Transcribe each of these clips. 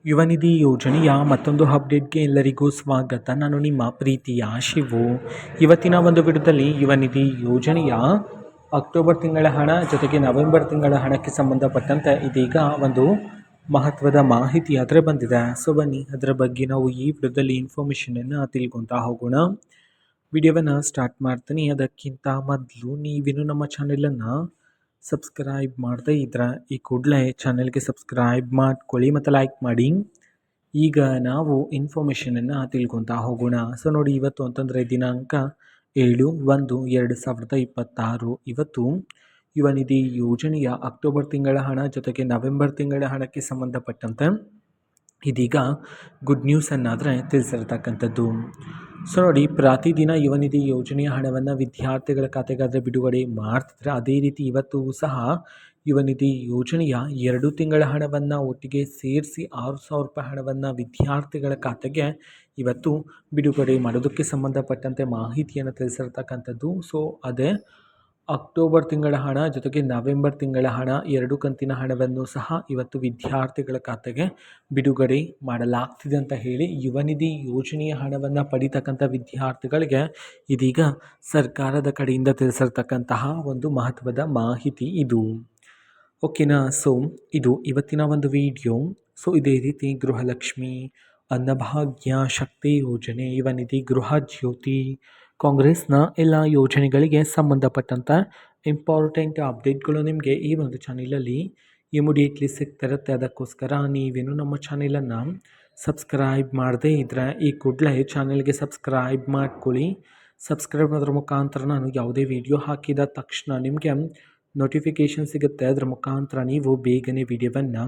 ಯುವ ನಿಧಿ ಯೋಜನೆಯ ಮತ್ತೊಂದು ಅಪ್ಡೇಟ್ಗೆ ಎಲ್ಲರಿಗೂ ಸ್ವಾಗತ. ನಾನು ನಿಮ್ಮ ಪ್ರೀತಿಯ ಶಿವು. ಇವತ್ತಿನ ಒಂದು ವಿಡಿಯೋದಲ್ಲಿ ಯುವ ನಿಧಿ ಯೋಜನೆಯ ಅಕ್ಟೋಬರ್ ತಿಂಗಳ ಹಣ ಜೊತೆಗೆ ನವೆಂಬರ್ ತಿಂಗಳ ಹಣಕ್ಕೆ ಸಂಬಂಧಪಟ್ಟಂತೆ ಇದೀಗ ಒಂದು ಮಹತ್ವದ ಮಾಹಿತಿ ಆದರೆ ಬಂದಿದೆ. ಸೊ ಬನ್ನಿ ಅದರ ಬಗ್ಗೆ ನಾವು ಈ ವಿಡಿಯೋದಲ್ಲಿ ಇನ್ಫಾರ್ಮೇಷನನ್ನು ತಿಳ್ಕೊತಾ ಹೋಗೋಣ. ವಿಡಿಯೋವನ್ನು ಸ್ಟಾರ್ಟ್ ಮಾಡ್ತೀನಿ. ಅದಕ್ಕಿಂತ ಮೊದಲು ನೀವಿನ್ನು ನಮ್ಮ ಚಾನೆಲನ್ನು ಸಬ್ಸ್ಕ್ರೈಬ್ ಮಾಡದೇ ಇದ್ರೆ ಈ ಕೂಡಲೇ ಚಾನೆಲ್ಗೆ ಸಬ್ಸ್ಕ್ರೈಬ್ ಮಾಡ್ಕೊಳ್ಳಿ ಮತ್ತು ಲೈಕ್ ಮಾಡಿ. ಈಗ ನಾವು ಇನ್ಫಾರ್ಮೇಷನನ್ನು ತಿಳ್ಕೊತಾ ಹೋಗೋಣ. ಸೊ ನೋಡಿ, ಇವತ್ತು ಅಂತಂದರೆ ದಿನಾಂಕ 7/1/2026. ಇವತ್ತು ಯುವ ನಿಧಿ ಯೋಜನೆಯ ಅಕ್ಟೋಬರ್ ತಿಂಗಳ ಹಣ ಜೊತೆಗೆ ನವೆಂಬರ್ ತಿಂಗಳ ಹಣಕ್ಕೆ ಸಂಬಂಧಪಟ್ಟಂತೆ ಇದೀಗ ಗುಡ್ ನ್ಯೂಸ್ ಅನ್ನಾದರೆ ತಿಳಿಸಿರ್ತಕ್ಕಂಥದ್ದು. ಸೊ ನೋಡಿ, ಪ್ರತಿದಿನ ಯುವ ನಿಧಿ ಯೋಜನೆಯ ಹಣವನ್ನು ವಿದ್ಯಾರ್ಥಿಗಳ ಖಾತೆಗಾದರೆ ಬಿಡುಗಡೆ ಮಾಡ್ತಿದ್ರೆ, ಅದೇ ರೀತಿ ಇವತ್ತು ಸಹ ಯುವ ನಿಧಿ ಯೋಜನೆಯ 2 ತಿಂಗಳ ಹಣವನ್ನು ಒಟ್ಟಿಗೆ ಸೇರಿಸಿ 6,000 ರೂಪಾಯಿ ಹಣವನ್ನು ವಿದ್ಯಾರ್ಥಿಗಳ ಖಾತೆಗೆ ಇವತ್ತು ಬಿಡುಗಡೆ ಮಾಡೋದಕ್ಕೆ ಸಂಬಂಧಪಟ್ಟಂತೆ ಮಾಹಿತಿಯನ್ನು ತಿಳಿಸಿರ್ತಕ್ಕಂಥದ್ದು. ಸೊ ಅದೇ ಅಕ್ಟೋಬರ್ ತಿಂಗಳ ಹಣ ಜೊತೆಗೆ ನವೆಂಬರ್ ತಿಂಗಳ ಹಣ 2 ಕಂತಿನ ಹಣವನ್ನು ಸಹ ಇವತ್ತು ವಿದ್ಯಾರ್ಥಿಗಳ ಖಾತೆಗೆ ಬಿಡುಗಡೆ ಮಾಡಲಾಗ್ತಿದೆ ಅಂತ ಹೇಳಿ ಯುವ ನಿಧಿ ಯೋಜನೆಯ ಹಣವನ್ನು ಪಡಿತಕ್ಕಂಥ ವಿದ್ಯಾರ್ಥಿಗಳಿಗೆ ಇದೀಗ ಸರ್ಕಾರದ ಕಡೆಯಿಂದ ತಿಳಿಸಿರ್ತಕ್ಕಂತಹ ಒಂದು ಮಹತ್ವದ ಮಾಹಿತಿ ಇದು. ಓಕೆನಾ. ಸೊ ಇದು ಇವತ್ತಿನ ಒಂದು ವಿಡಿಯೋ. ಸೊ ಇದೇ ರೀತಿ ಗೃಹಲಕ್ಷ್ಮಿ, ಅನ್ನಭಾಗ್ಯ, ಶಕ್ತಿ ಯೋಜನೆ, ಯುವ ನಿಧಿ, ಗೃಹ ಜ್ಯೋತಿ, ಕಾಂಗ್ರೆಸ್ನ ಎಲ್ಲ ಯೋಜನೆಗಳಿಗೆ ಸಂಬಂಧಪಟ್ಟಂಥ ಇಂಪಾರ್ಟೆಂಟ್ ಅಪ್ಡೇಟ್ಗಳು ನಿಮಗೆ ಈ ಒಂದು ಚಾನಲಲ್ಲಿ ಇಮಿಡಿಯೇಟ್ಲಿ ಸಿಗ್ತಿರುತ್ತೆ. ಅದಕ್ಕೋಸ್ಕರ ನೀವೇನು ನಮ್ಮ ಚಾನಲನ್ನು ಸಬ್ಸ್ಕ್ರೈಬ್ ಮಾಡದೇ ಇದ್ದರೆ ಈ ಕೂಡಲೇ ಚಾನಲ್ಗೆ ಸಬ್ಸ್ಕ್ರೈಬ್ ಮಾಡ್ಕೊಳ್ಳಿ. ಸಬ್ಸ್ಕ್ರೈಬ್ ಮಾಡೋದ್ರ ಮುಖಾಂತರ ನಾನು ಯಾವುದೇ ವಿಡಿಯೋ ಹಾಕಿದ ತಕ್ಷಣ ನಿಮಗೆ ನೋಟಿಫಿಕೇಷನ್ ಸಿಗುತ್ತೆ. ಅದರ ಮುಖಾಂತರ ನೀವು ಬೇಗನೆ ವಿಡಿಯೋವನ್ನು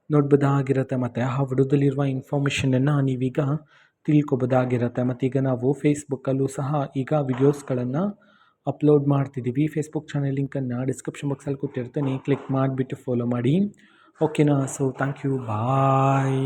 ನೋಡ್ಬೋದಾಗಿರುತ್ತೆ ಮತ್ತು ಆ ವಿಡಿಯೋದಲ್ಲಿರುವ ಇನ್ಫಾರ್ಮೇಷನನ್ನು ನೀವೀಗ ತಿಳ್ಕೊಬೋದಾಗಿರುತ್ತೆ. ಮತ್ತು ಈಗ ನಾವು ಫೇಸ್ಬುಕ್ಕಲ್ಲೂ ಸಹ ಈಗ ವಿಡಿಯೋಸ್ಗಳನ್ನು ಅಪ್ಲೋಡ್ ಮಾಡ್ತಿದ್ದೀವಿ. ಫೇಸ್ಬುಕ್ ಚಾನಲ್ ಲಿಂಕನ್ನು ಡಿಸ್ಕ್ರಿಪ್ಷನ್ ಬಾಕ್ಸಲ್ಲಿ ಕೊಟ್ಟಿರ್ತೀನಿ, ಕ್ಲಿಕ್ ಮಾಡಿಬಿಟ್ಟು ಫಾಲೋ ಮಾಡಿ. ಓಕೆನಾ. So thank you, bye.